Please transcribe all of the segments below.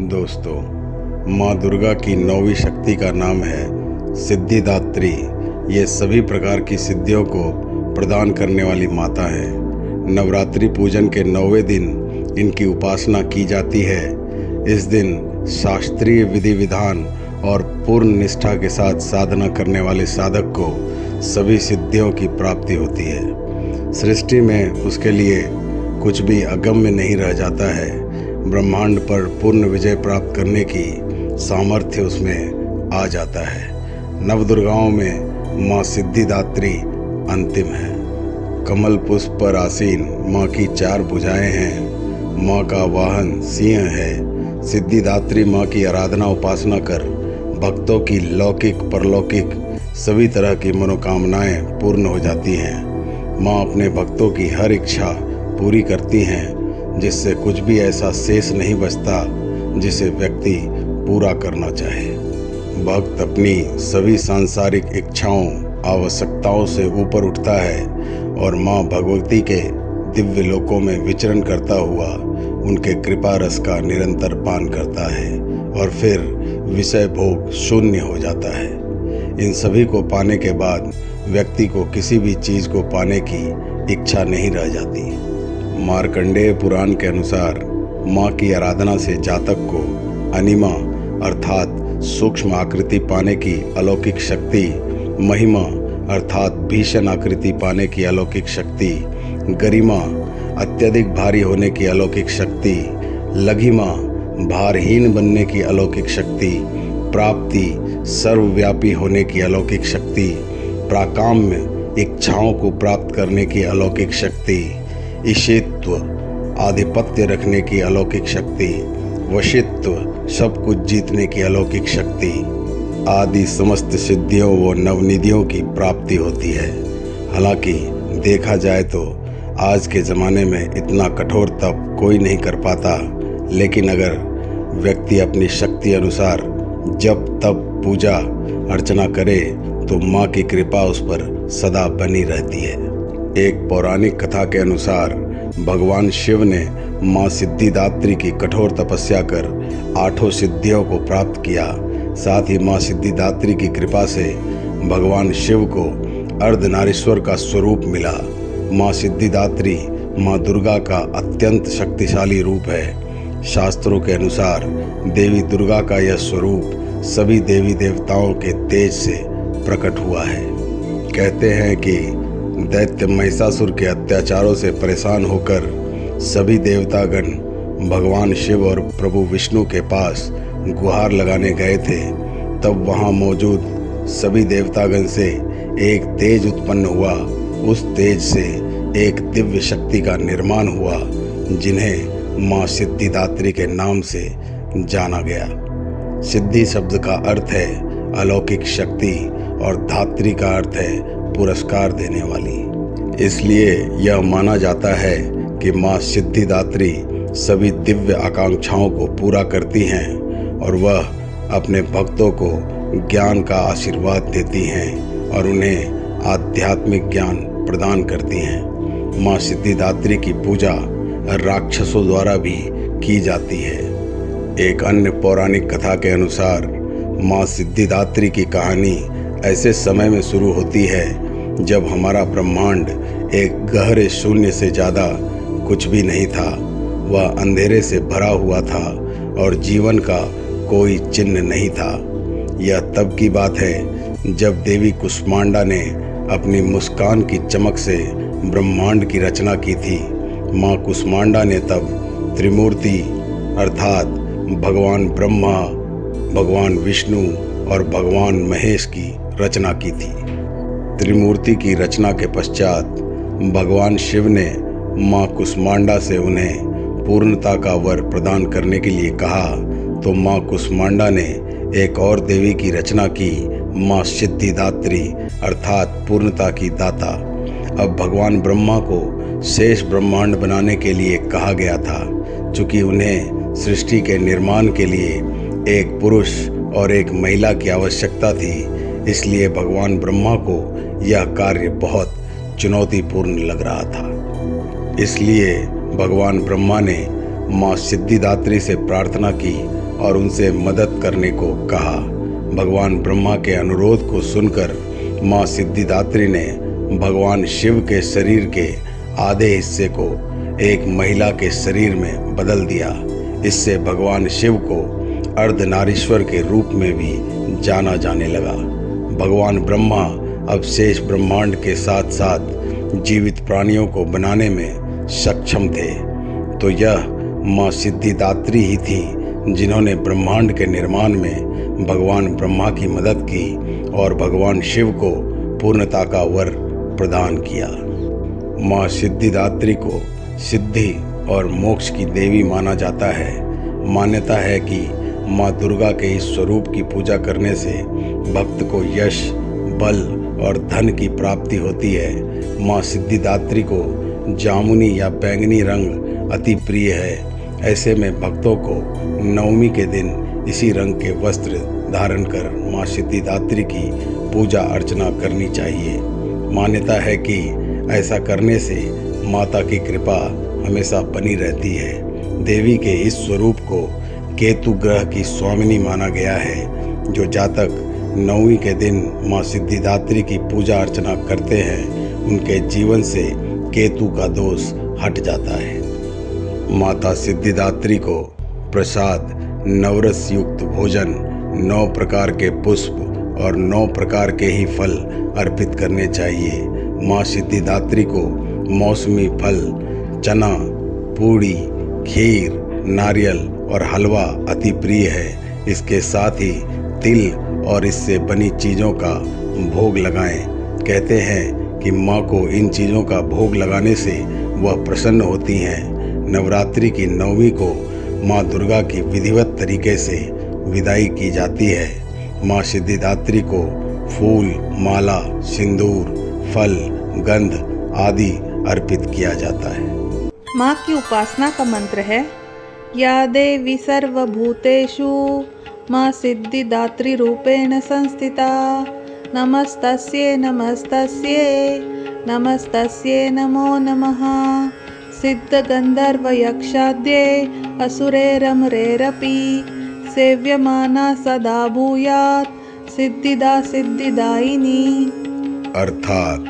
दोस्तों, माँ दुर्गा की 9वीं शक्ति का नाम है सिद्धिदात्री। ये सभी प्रकार की सिद्धियों को प्रदान करने वाली माता है। नवरात्रि पूजन के 9वें दिन इनकी उपासना की जाती है। इस दिन शास्त्रीय विधि विधान और पूर्ण निष्ठा के साथ साधना करने वाले साधक को सभी सिद्धियों की प्राप्ति होती है। सृष्टि में उसके लिए कुछ भी अगम्य नहीं रह जाता है। ब्रह्मांड पर पूर्ण विजय प्राप्त करने की सामर्थ्य उसमें आ जाता है। नवदुर्गाओं में माँ सिद्धिदात्री अंतिम है। कमल पुष्प पर आसीन माँ की 4 भुजाएं हैं। माँ का वाहन सिंह है। सिद्धिदात्री माँ की आराधना उपासना कर भक्तों की लौकिक परलौकिक सभी तरह की मनोकामनाएं पूर्ण हो जाती हैं। माँ अपने भक्तों की हर इच्छा पूरी करती हैं, जिससे कुछ भी ऐसा शेष नहीं बचता जिसे व्यक्ति पूरा करना चाहे। भक्त अपनी सभी सांसारिक इच्छाओं आवश्यकताओं से ऊपर उठता है और माँ भगवती के दिव्य लोकों में विचरण करता हुआ उनके कृपा रस का निरंतर पान करता है और फिर विषय भोग शून्य हो जाता है। इन सभी को पाने के बाद व्यक्ति को किसी भी चीज़ को पाने की इच्छा नहीं रह जाती। मार्कंडेय पुराण के अनुसार माँ की आराधना से जातक को अनिमा अर्थात सूक्ष्म आकृति पाने की अलौकिक शक्ति, महिमा अर्थात भीषण आकृति पाने की अलौकिक शक्ति, गरिमा अत्यधिक भारी होने की अलौकिक शक्ति, लघिमा भारहीन बनने की अलौकिक शक्ति, प्राप्ति सर्वव्यापी होने की अलौकिक शक्ति, प्राकाम्य इच्छाओं को प्राप्त करने की अलौकिक शक्ति, ईशित्व आधिपत्य रखने की अलौकिक शक्ति, वशित्व सब कुछ जीतने की अलौकिक शक्ति आदि समस्त सिद्धियों व नवनिधियों की प्राप्ति होती है। हालांकि देखा जाए तो आज के ज़माने में इतना कठोर तप कोई नहीं कर पाता, लेकिन अगर व्यक्ति अपनी शक्ति अनुसार जब तप पूजा अर्चना करे तो माँ की कृपा उस पर सदा बनी रहती है। एक पौराणिक कथा के अनुसार भगवान शिव ने माँ सिद्धिदात्री की कठोर तपस्या कर 8 सिद्धियों को प्राप्त किया। साथ ही माँ सिद्धिदात्री की कृपा से भगवान शिव को अर्धनारीश्वर का स्वरूप मिला। माँ सिद्धिदात्री माँ दुर्गा का अत्यंत शक्तिशाली रूप है। शास्त्रों के अनुसार देवी दुर्गा का यह स्वरूप सभी देवी देवताओं के तेज से प्रकट हुआ है। कहते हैं कि दैत्य महिषासुर के अत्याचारों से परेशान होकर सभी देवतागण भगवान शिव और प्रभु विष्णु के पास गुहार लगाने गए थे। तब वहां मौजूद सभी देवतागण से एक तेज उत्पन्न हुआ। उस तेज से एक दिव्य शक्ति का निर्माण हुआ, जिन्हें माँ सिद्धिदात्री के नाम से जाना गया। सिद्धि शब्द का अर्थ है अलौकिक शक्ति और धात्री का अर्थ है पुरस्कार देने वाली। इसलिए यह माना जाता है कि माँ सिद्धिदात्री सभी दिव्य आकांक्षाओं को पूरा करती हैं और वह अपने भक्तों को ज्ञान का आशीर्वाद देती हैं और उन्हें आध्यात्मिक ज्ञान प्रदान करती हैं। माँ सिद्धिदात्री की पूजा राक्षसों द्वारा भी की जाती है। एक अन्य पौराणिक कथा के अनुसार माँ सिद्धिदात्री की कहानी ऐसे समय में शुरू होती है जब हमारा ब्रह्मांड एक गहरे शून्य से ज़्यादा कुछ भी नहीं था। वह अंधेरे से भरा हुआ था और जीवन का कोई चिन्ह नहीं था। यह तब की बात है जब देवी कुष्मांडा ने अपनी मुस्कान की चमक से ब्रह्मांड की रचना की थी। माँ कुष्मांडा ने तब त्रिमूर्ति अर्थात भगवान ब्रह्मा, भगवान विष्णु और भगवान महेश की रचना की थी। त्रिमूर्ति की रचना के पश्चात भगवान शिव ने माँ कुष्मांडा से उन्हें पूर्णता का वर प्रदान करने के लिए कहा, तो माँ कुष्मांडा ने एक और देवी की रचना की, माँ सिद्धिदात्री अर्थात पूर्णता की दाता। अब भगवान ब्रह्मा को शेष ब्रह्मांड बनाने के लिए कहा गया था। चूँकि उन्हें सृष्टि के निर्माण के लिए एक पुरुष और एक महिला की आवश्यकता थी, इसलिए भगवान ब्रह्मा को यह कार्य बहुत चुनौतीपूर्ण लग रहा था। इसलिए भगवान ब्रह्मा ने माँ सिद्धिदात्री से प्रार्थना की और उनसे मदद करने को कहा। भगवान ब्रह्मा के अनुरोध को सुनकर माँ सिद्धिदात्री ने भगवान शिव के शरीर के आधे हिस्से को एक महिला के शरीर में बदल दिया। इससे भगवान शिव को अर्धनारीश्वर के रूप में भी जाना जाने लगा। भगवान ब्रह्मा अब शेष ब्रह्मांड के साथ साथ जीवित प्राणियों को बनाने में सक्षम थे। तो यह माँ सिद्धिदात्री ही थी जिन्होंने ब्रह्मांड के निर्माण में भगवान ब्रह्मा की मदद की और भगवान शिव को पूर्णता का वर प्रदान किया। माँ सिद्धिदात्री को सिद्धि और मोक्ष की देवी माना जाता है। मान्यता है कि माँ दुर्गा के इस स्वरूप की पूजा करने से भक्त को यश, बल और धन की प्राप्ति होती है। माँ सिद्धिदात्री को जामुनी या बैंगनी रंग अति प्रिय है। ऐसे में भक्तों को नवमी के दिन इसी रंग के वस्त्र धारण कर माँ सिद्धिदात्री की पूजा अर्चना करनी चाहिए। मान्यता है कि ऐसा करने से माता की कृपा हमेशा बनी रहती है। देवी के इस स्वरूप को केतु ग्रह की स्वामिनी माना गया है। जो जातक नवमी के दिन माँ सिद्धिदात्री की पूजा अर्चना करते हैं उनके जीवन से केतु का दोष हट जाता है। माता सिद्धिदात्री को प्रसाद, नवरस युक्त भोजन, 9 प्रकार के पुष्प और 9 प्रकार के ही फल अर्पित करने चाहिए। माँ सिद्धिदात्री को मौसमी फल, चना, पूड़ी, खीर, नारियल और हलवा अति प्रिय है। इसके साथ ही तिल और इससे बनी चीज़ों का भोग लगाएं। कहते हैं कि माँ को इन चीज़ों का भोग लगाने से वह प्रसन्न होती हैं। नवरात्रि की नवमी को माँ दुर्गा की विधिवत तरीके से विदाई की जाती है। माँ सिद्धिदात्री को फूल, माला, सिंदूर, फल, गंध आदि अर्पित किया जाता है। माँ की उपासना का मंत्र है या देवी सर्वभूतेषु माँ सिद्धिदात्री रूपेण संस्थिता। नमस्तस्यै नमस्तस्यै नमस्तस्यै नमो नमः। सिद्धगंधर्व यक्षाद्ये असुरैरमरैरपि सेव्यमाना सदा भूयात् सिद्धिदा सिद्धिदायिनी। अर्थात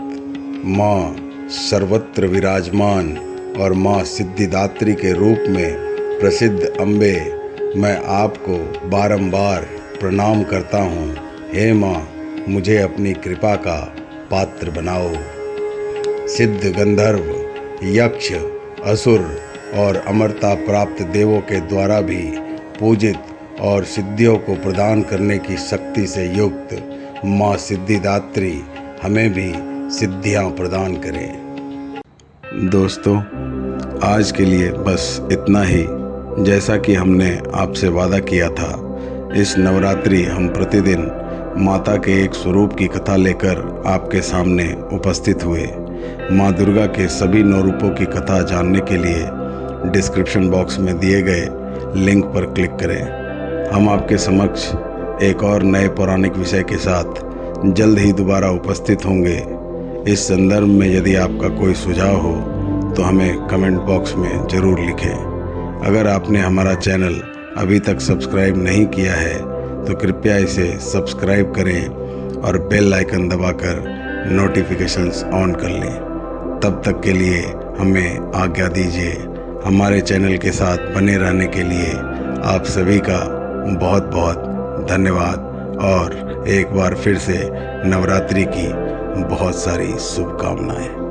माँ सर्वत्र विराजमान और माँ सिद्धिदात्री के रूप में प्रसिद्ध अम्बे, मैं आपको बारंबार प्रणाम करता हूँ। हे माँ, मुझे अपनी कृपा का पात्र बनाओ। सिद्ध गंधर्व, यक्ष, असुर और अमरता प्राप्त देवों के द्वारा भी पूजित और सिद्धियों को प्रदान करने की शक्ति से युक्त माँ सिद्धिदात्री हमें भी सिद्धियाँ प्रदान करें। दोस्तों, आज के लिए बस इतना ही। जैसा कि हमने आपसे वादा किया था, इस नवरात्रि हम प्रतिदिन माता के एक स्वरूप की कथा लेकर आपके सामने उपस्थित हुए। माँ दुर्गा के सभी 9 रूपों की कथा जानने के लिए डिस्क्रिप्शन बॉक्स में दिए गए लिंक पर क्लिक करें। हम आपके समक्ष एक और नए पौराणिक विषय के साथ जल्द ही दोबारा उपस्थित होंगे। इस संदर्भ में यदि आपका कोई सुझाव हो तो हमें कमेंट बॉक्स में ज़रूर लिखें। अगर आपने हमारा चैनल अभी तक सब्सक्राइब नहीं किया है तो कृपया इसे सब्सक्राइब करें और बेल आइकन दबाकर नोटिफिकेशंस ऑन कर लें। तब तक के लिए हमें आज्ञा दीजिए। हमारे चैनल के साथ बने रहने के लिए आप सभी का बहुत बहुत धन्यवाद और एक बार फिर से नवरात्रि की बहुत सारी शुभकामनाएं।